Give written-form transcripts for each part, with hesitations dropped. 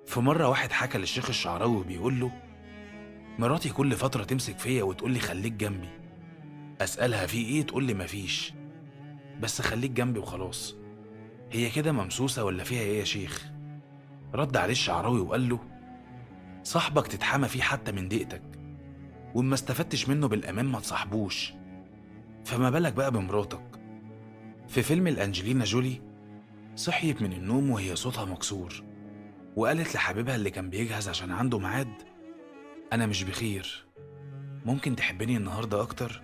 في مرة واحد حكى للشيخ الشعراوي بيقول له: مراتي كل فترة تمسك فيا وتقول لي خليك جنبي، أسألها في إيه تقول لي مفيش، بس خليك جنبي وخلاص. هي كده ممسوسة ولا فيها إيه يا شيخ؟ رد عليه الشعراوي وقال له: صاحبك تتحمى فيه حتى من دقيقتك، وإما استفدتش منه بالأمان ما تصاحبوش، فما بالك بقى بمراتك. في فيلم الأنجلينا جولي صحيت من النوم وهي صوتها مكسور، وقالت لحبيبها اللي كان بيجهز عشان عنده ميعاد: أنا مش بخير، ممكن تحبني النهاردة أكتر؟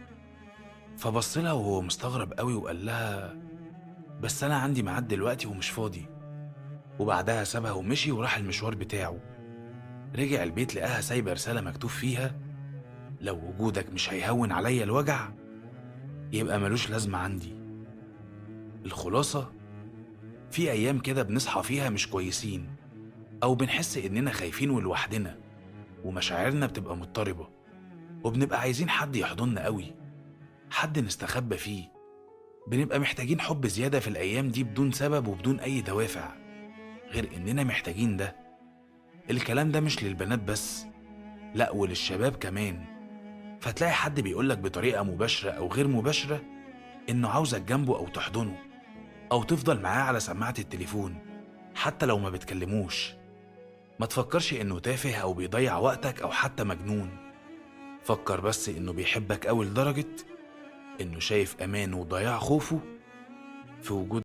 فبص لها وهو مستغرب قوي وقال لها: بس أنا عندي ميعاد دلوقتي ومش فاضي. وبعدها سابها ومشي وراح المشوار بتاعه. رجع البيت لقاها سايبة رسالة مكتوب فيها: لو وجودك مش هيهون عليا الوجع يبقى ملوش لازمة عندي. الخلاصة: في أيام كده بنصحى فيها مش كويسين، أو بنحس إننا خايفين ولوحدنا، ومشاعرنا بتبقى مضطربة، وبنبقى عايزين حد يحضننا قوي، حد نستخبى فيه. بنبقى محتاجين حب زيادة في الأيام دي بدون سبب وبدون أي دوافع غير إننا محتاجين ده. الكلام ده مش للبنات بس، لأ وللشباب كمان. فتلاقي حد بيقولك بطريقة مباشرة أو غير مباشرة إنه عاوزك جنبه أو تحضنه، أو تفضل معاه على سماعة التليفون حتى لو ما بتكلموش. ما تفكرش إنه تافه أو بيضيع وقتك أو حتى مجنون. فكر بس إنه بيحبك أوي لدرجة إنه شايف أمانه وضياع خوفه في وجود